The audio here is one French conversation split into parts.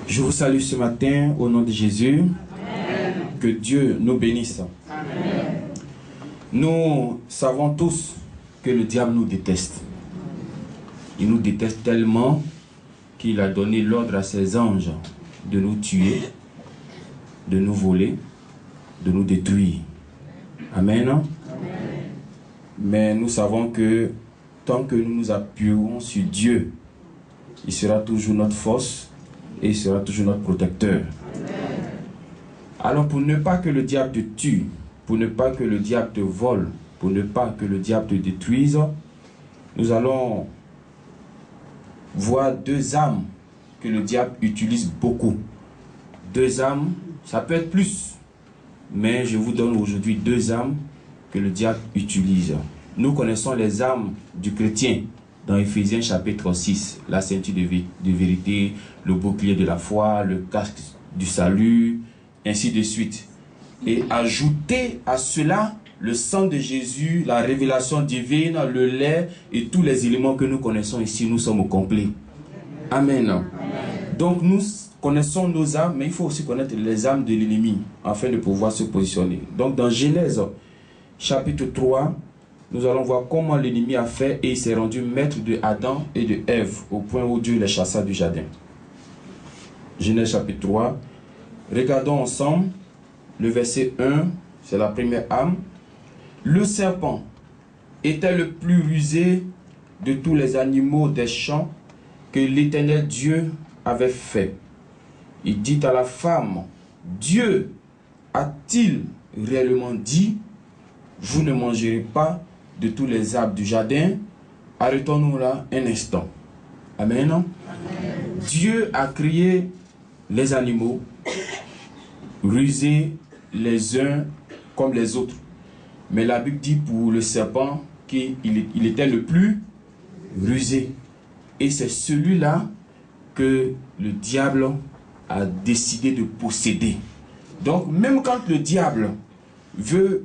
Je vous salue ce matin au nom de Jésus. Amen. Que Dieu nous bénisse. Amen. Nous savons tous que le diable nous déteste. Il nous déteste tellement qu'il a donné l'ordre à ses anges de nous tuer, de nous voler, de nous détruire. Amen. Amen. Mais nous savons que tant que nous nous appuyons sur Dieu, il sera toujours notre force et il sera toujours notre protecteur. Amen. Alors pour ne pas que le diable te tue, pour ne pas que le diable te vole, pour ne pas que le diable te détruise, nous allons voir deux armes que le diable utilise beaucoup. Deux armes, ça peut être plus, mais je vous donne aujourd'hui deux armes que le diable utilise. Nous connaissons les armes du chrétien dans Éphésiens chapitre 6, la ceinture de vérité, le bouclier de la foi, le casque du salut, ainsi de suite. Et ajouter à cela le sang de Jésus, la révélation divine, le lait et tous les éléments que nous connaissons ici, nous sommes au complet. Amen. Amen. Donc nous connaissons nos armes, mais il faut aussi connaître les armes de l'ennemi afin de pouvoir se positionner. Donc dans Genèse chapitre 3, nous allons voir comment l'ennemi a fait et il s'est rendu maître de Adam et de Ève au point où Dieu les chassa du jardin. Genèse chapitre 3. Regardons ensemble le verset 1, c'est la première arme. Le serpent était le plus rusé de tous les animaux des champs que l'Éternel Dieu avait fait. Il dit à la femme, Dieu a-t-il réellement dit, vous ne mangerez pas de tous les arbres du jardin? Arrêtons-nous là un instant. Amen. Amen. Dieu a créé les animaux, rusés les uns comme les autres. Mais la Bible dit pour le serpent qu'il était le plus rusé. Et c'est celui-là que le diable a décidé de posséder. Donc même quand le diable veut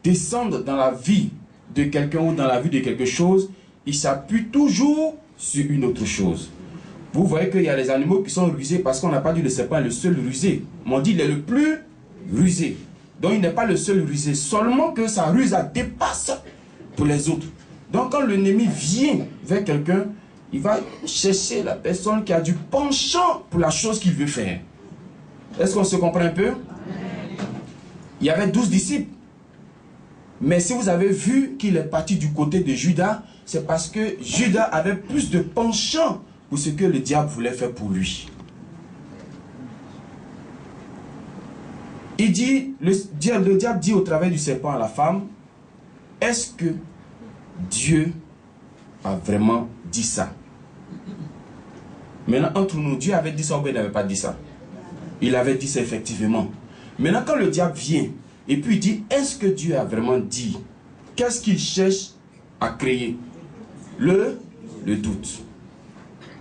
descendre dans la vie de quelqu'un ou dans la vie de quelque chose, il s'appuie toujours sur une autre chose. Vous voyez qu'il y a les animaux qui sont rusés parce qu'on n'a pas dit le serpent est le seul rusé. Mais on dit il est le plus rusé. Donc il n'est pas le seul rusé, seulement que sa ruse dépasse pour les autres. Donc quand l'ennemi vient vers quelqu'un, il va chercher la personne qui a du penchant pour la chose qu'il veut faire. Est-ce qu'on se comprend un peu? Il y avait 12 disciples. Mais si vous avez vu qu'il est parti du côté de Judas, c'est parce que Judas avait plus de penchant pour ce que le diable voulait faire pour lui. Il dit, le diable dit au travers du serpent à la femme, est-ce que Dieu a vraiment dit ça? Maintenant, entre nous, Dieu avait dit ça ou il n'avait pas dit ça? Il avait dit ça effectivement. Maintenant, quand le diable vient, et puis il dit, est-ce que Dieu a vraiment dit? Qu'est-ce qu'il cherche à créer? Le doute.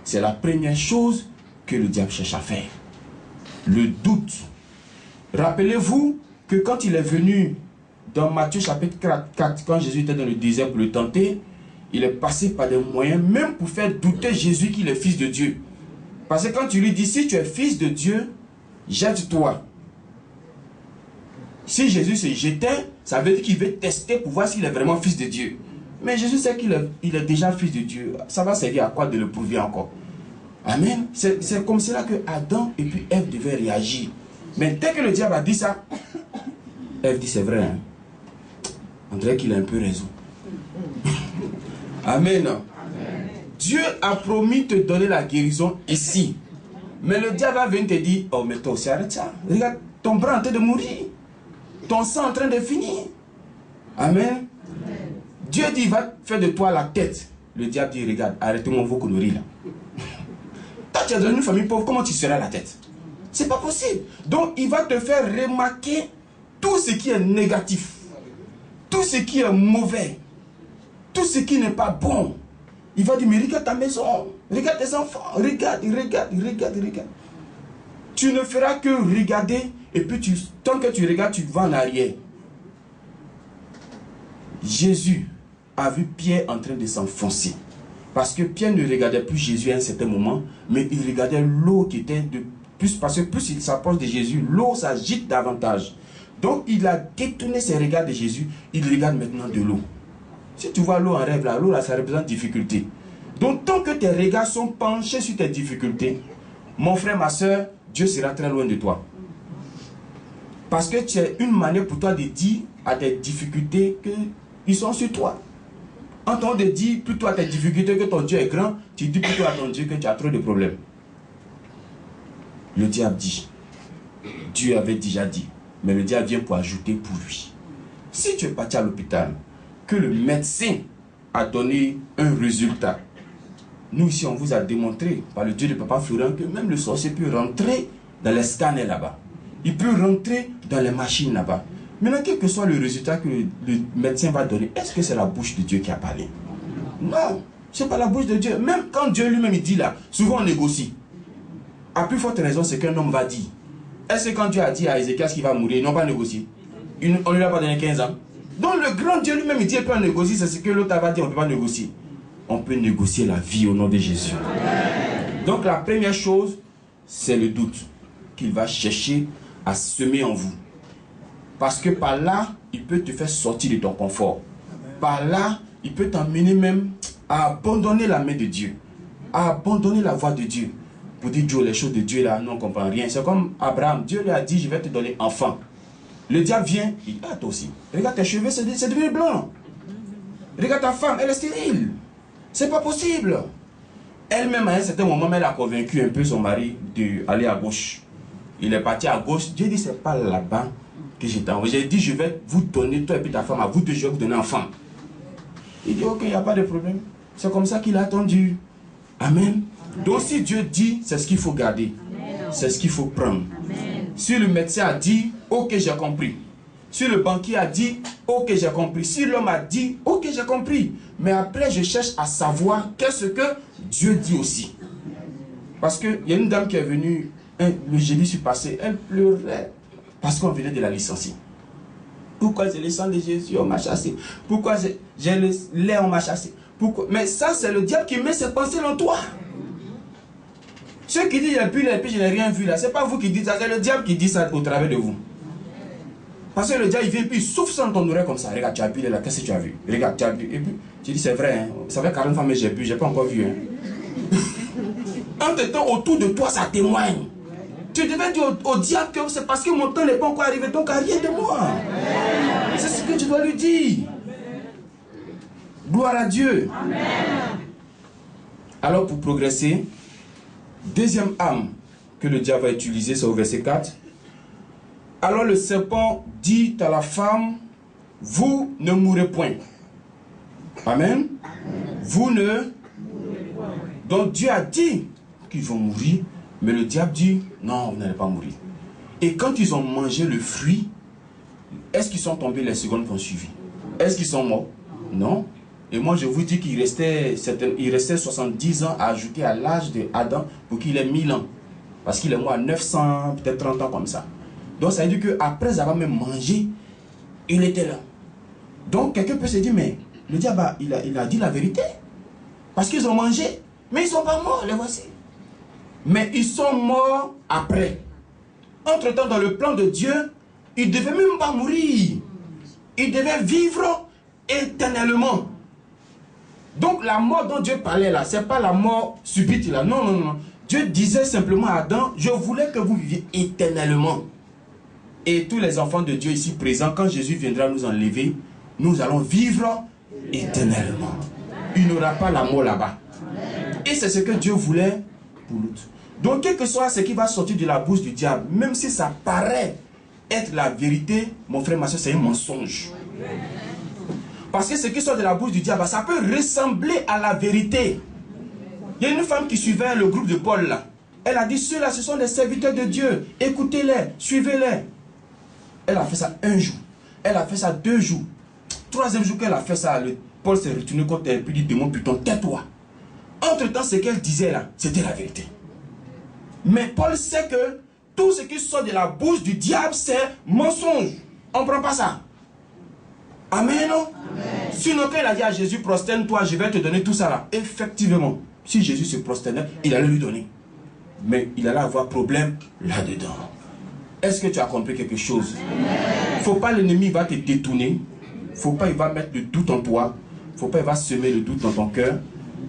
C'est la première chose que le diable cherche à faire. Le doute. Rappelez-vous que quand il est venu dans Matthieu chapitre 4, quand Jésus était dans le désert pour le tenter, il est passé par des moyens, même pour faire douter Jésus qu'il est fils de Dieu. Parce que quand tu lui dis, si tu es fils de Dieu, jette-toi. Si Jésus se jetait, ça veut dire qu'il veut tester pour voir s'il est vraiment fils de Dieu. Mais Jésus sait qu'il est déjà fils de Dieu. Ça va servir à quoi de le prouver encore? Amen. C'est comme cela que Adam et puis Ève devaient réagir. Mais dès que le diable a dit ça, Ève dit c'est vrai. Hein? On dirait qu'il a un peu raison. Amen. Amen. Dieu a promis te donner la guérison ici. Mais le diable va venir te dire, oh mais toi aussi arrête ça. Regarde, ton bras est en train de mourir. Ton sang est en train de finir. Amen. Amen. Dieu dit, il va faire de toi la tête. Le diable dit, regarde, arrêtez-moi vos conneries là. Toi, tu as donné une famille pauvre, comment tu seras la tête? C'est pas possible. Donc, il va te faire remarquer tout ce qui est négatif. Tout ce qui est mauvais. Tout ce qui n'est pas bon. Il va dire, mais regarde ta maison. Regarde tes enfants. Regarde. Tu ne feras que regarder. Et puis, tant que tu regardes, tu vas en arrière. Jésus a vu Pierre en train de s'enfoncer. Parce que Pierre ne regardait plus Jésus à un certain moment, mais il regardait l'eau qui était de plus, parce que plus il s'approche de Jésus, l'eau s'agite davantage. Donc il a détourné ses regards de Jésus, il regarde maintenant de l'eau. Si tu vois l'eau en rêve, là, l'eau là, ça représente difficulté. Donc tant que tes regards sont penchés sur tes difficultés, mon frère, ma soeur, Dieu sera très loin de toi. Parce que tu as une manière pour toi de dire à tes difficultés qu'ils sont sur toi. En train de dire plutôt à tes difficultés que ton Dieu est grand, tu dis plutôt à ton Dieu que tu as trop de problèmes. Le diable dit. Dieu avait déjà dit. Mais le diable vient pour ajouter pour lui. Si tu es parti à l'hôpital, que le médecin a donné un résultat, nous ici on vous a démontré par le Dieu de Papa Florent que même le sorcier peut rentrer dans les scanners là-bas. Il peut rentrer dans les machines là-bas. Maintenant, quel que soit le résultat que le médecin va donner, est-ce que c'est la bouche de Dieu qui a parlé? Non, ce n'est pas la bouche de Dieu. Même quand Dieu lui-même dit là, souvent on négocie. À plus forte raison, c'est qu'un homme va dire. Est-ce que quand Dieu a dit à Ézéchiel qu'il va mourir, ils n'ont pas négocié? On ne lui a pas donné 15 ans. Donc le grand Dieu lui-même, il dit qu'il peut négocier, c'est ce que l'autre va dire, on ne peut pas négocier. On peut négocier la vie au nom de Jésus. Donc la première chose, c'est le doute qu'il va chercher à semer en vous. Parce que par là, il peut te faire sortir de ton confort. Par là, il peut t'emmener même à abandonner la main de Dieu. À abandonner la voie de Dieu. Pour dire, Dieu, les choses de Dieu là, non, on ne comprend rien. C'est comme Abraham. Dieu lui a dit, je vais te donner enfant. Le diable vient, il dit, ah, toi aussi. Regarde tes cheveux, c'est devenu blanc. Regarde ta femme, elle est stérile. C'est pas possible. Elle-même, à un certain moment, elle a convaincu un peu son mari d'aller à gauche. Il est parti à gauche. Dieu dit, c'est pas là-bas que j'ai envoyé. J'ai dit, je vais vous donner, toi et puis ta femme, à vous deux, je vais vous donner un enfant. Il dit, ok, il n'y a pas de problème. C'est comme ça qu'il a attendu. Amen. Donc si Dieu dit, c'est ce qu'il faut garder. C'est ce qu'il faut prendre. Amen. Si le médecin a dit, ok, j'ai compris. Si le banquier a dit, ok, j'ai compris. Si l'homme a dit, ok, j'ai compris. Mais après, je cherche à savoir qu'est-ce que Dieu dit aussi. Parce qu'il y a une dame qui est venue, le jeudi sur passé, elle pleurait parce qu'on venait de la licencier. Pourquoi j'ai le sang de Jésus, on m'a chassé. Pourquoi j'ai le lait, on m'a chassé. Pourquoi? Mais ça, c'est le diable qui met ses pensées en toi. Ceux qui disent, et puis je n'ai rien vu là, ce n'est pas vous qui dites ça, c'est le diable qui dit ça au travers de vous. Parce que le diable, il vient et puis il souffle dans ton oreille comme ça. Regarde, tu as bu là, qu'est-ce que tu as vu? Regarde, tu as bu. Et puis, tu dis, c'est vrai, hein? Ça fait 40 fois que j'ai bu, je n'ai pas encore vu. Hein? En te temps, autour de toi, ça témoigne. Tu devais dire au diable que c'est parce que mon temps n'est pas encore arrivé, donc rien de moi. C'est ce que tu dois lui dire. Gloire à Dieu. Amen. Alors pour progresser, deuxième arme que le diable va utiliser, c'est au verset 4. Alors le serpent dit à la femme, vous ne mourrez point. Amen. Vous ne... Donc Dieu a dit qu'ils vont mourir, mais le diable dit, non, vous n'allez pas mourir. Et quand ils ont mangé le fruit, est-ce qu'ils sont tombés les secondes qui ont suivi? Est-ce qu'ils sont morts? Non. Et moi je vous dis qu'il restait 70 ans à ajouter à l'âge d'Adam pour qu'il ait 1000 ans. Parce qu'il est mort à 900, peut-être 30 ans comme ça. Donc ça veut dire qu'après avoir même mangé, il était là. Donc quelqu'un peut se dire, mais le diable, il a dit la vérité. Parce qu'ils ont mangé, mais ils ne sont pas morts, les voici. Mais ils sont morts après. Entre-temps, dans le plan de Dieu, ils ne devaient même pas mourir. Ils devaient vivre éternellement. Donc la mort dont Dieu parlait là, ce n'est pas la mort subite là. Non, non, non. Dieu disait simplement à Adam, je voulais que vous viviez éternellement. Et tous les enfants de Dieu ici présents, quand Jésus viendra nous enlever, nous allons vivre éternellement. Il n'y aura pas la mort là-bas. Et c'est ce que Dieu voulait pour nous. Donc quel que soit ce qui va sortir de la bouche du diable, même si ça paraît être la vérité, mon frère, ma soeur, c'est un mensonge. Parce que ce qui sort de la bouche du diable, ça peut ressembler à la vérité. Il y a une femme qui suivait le groupe de Paul là. Elle a dit, ceux-là, ce sont des serviteurs de Dieu. Écoutez-les, suivez-les. Elle a fait ça un jour. Elle a fait ça 2 jours. 3e jour qu'elle a fait ça, Paul s'est retourné contre elle et puis dit, démon, putain, tais-toi. Entre-temps, ce qu'elle disait là, c'était la vérité. Mais Paul sait que tout ce qui sort de la bouche du diable, c'est mensonge. On ne prend pas ça. Amen, non? Amen. Sinon, quand il a dit à Jésus, prosterne-toi, je vais te donner tout ça là. Effectivement, si Jésus se prosternait, il allait lui donner. mais il allait avoir problème là-dedans. Est-ce que tu as compris quelque chose? Faut pas l'ennemi va te détourner. Faut pas il va mettre le doute en toi. Faut pas il va semer le doute dans ton cœur.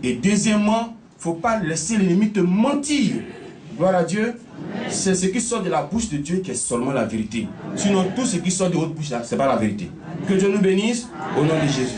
Et deuxièmement, faut pas laisser l'ennemi te mentir. Gloire à Dieu. C'est ce qui sort de la bouche de Dieu qui est seulement la vérité. Sinon, tout ce qui sort de votre bouche, ce n'est pas la vérité. Que Dieu nous bénisse au nom de Jésus.